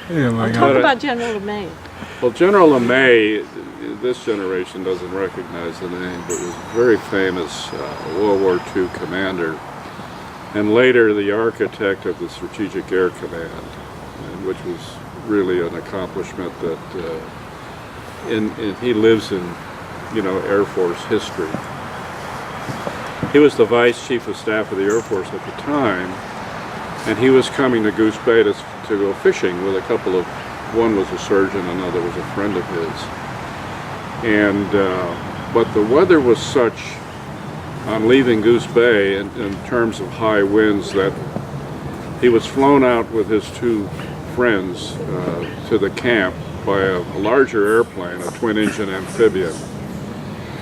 Oh my Talk God. about General LeMay. Well, General LeMay, this generation doesn't recognize the name, but was a very famous World War II commander, and later the architect of the Strategic Air Command, and which was really an accomplishment that he lives in, Air Force history. He was the Vice Chief of Staff of the Air Force at the time, and he was coming to Goose Bay to go fishing with a couple of, one was a surgeon, another was a friend of his. And, but the weather was such on leaving Goose Bay in terms of high winds that he was flown out with his two friends to the camp by a larger airplane, a twin-engine amphibian.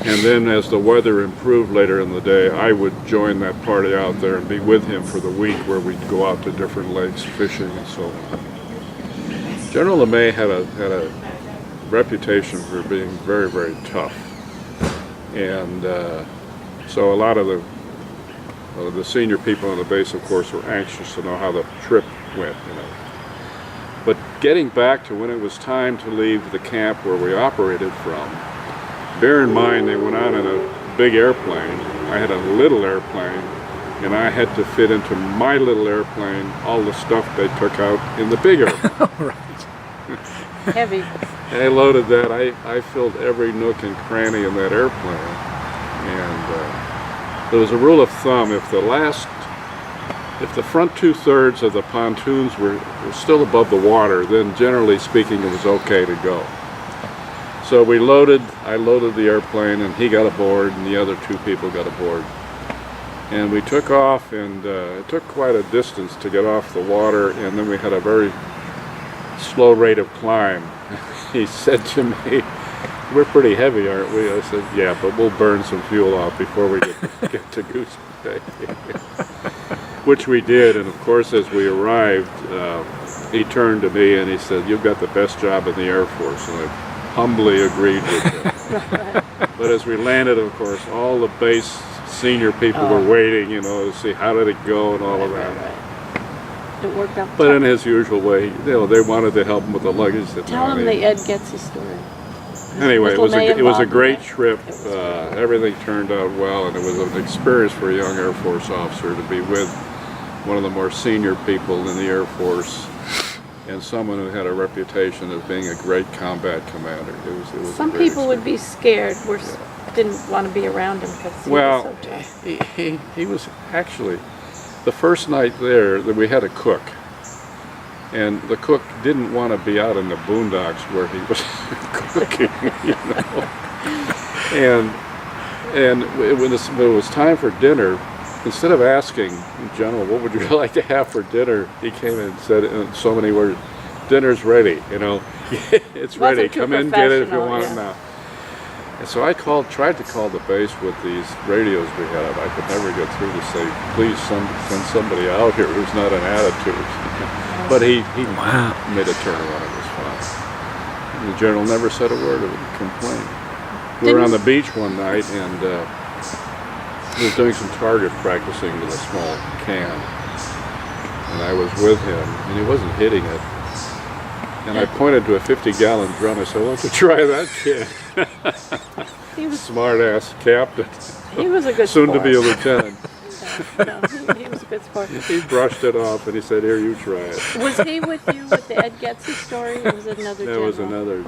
And then as the weather improved later in the day, I would join that party out there and be with him for the week where we'd go out to different lakes fishing and so on. General LeMay had a reputation for being very, very tough. And so a lot of the senior people on the base, of course, were anxious to know how the trip went, But getting back to when it was time to leave the camp where we operated from, bear in mind they went out in a big airplane. I had a little airplane, and I had to fit into my little airplane all the stuff they took out in the big airplane. Right. Heavy. And I loaded that. I filled every nook and cranny in that airplane. And there was a rule of thumb: if the front 2/3 of the pontoons were still above the water, then generally speaking it was okay to go. So I loaded the airplane, and he got aboard, and the other two people got aboard. And we took off, and it took quite a distance to get off the water, and then we had a very slow rate of climb. He said to me, "We're pretty heavy, aren't we?" I said, "Yeah, but we'll burn some fuel off before we get to Goose Bay." Which we did, and of course as we arrived, he turned to me and he said, "You've got the best job in the Air Force," and I humbly agreed with him. But as we landed, of course, all the base senior people were waiting, to see how did it go and all of that. Right. It worked out. But in his usual way, they wanted to help him with the luggage. Tell him the Ed Getsy story. Anyway, Was it was a great involved? trip. Everything turned out well, and it was an experience for a young Air Force officer to be with one of the more senior people in the Air Force, and someone who had a reputation as being a great combat commander. It was Some people would be scared. Didn't want to be around him because he was so tough. he was actually, the first night there, that we had a cook, and the cook didn't want to be out in the boondocks where he was cooking, And when it was time for dinner, instead of asking, "General, what would you like to have for dinner?" he came in and said in so many words, "Dinner's ready, it's ready. Come in, get it if you want it now." And so I tried to call the base with these radios we had. I could never get through to say, "Please send somebody out here who's not an attitude." But he made a turnaround. It was fine. And the general never said a word of complaint. We were on the beach one night, and he was doing some target practicing with a small can, and I was with him, and he wasn't hitting it. And I pointed to a 50-gallon drum. I said, "Why don't you try that, kid?" He was Smart-ass captain. He was a good Soon sport. to be a lieutenant. No, he was a good sport. He brushed it off, and he said, "Here, you try it." Was he with you with the Ed Getsy story, or was it another There was general? another.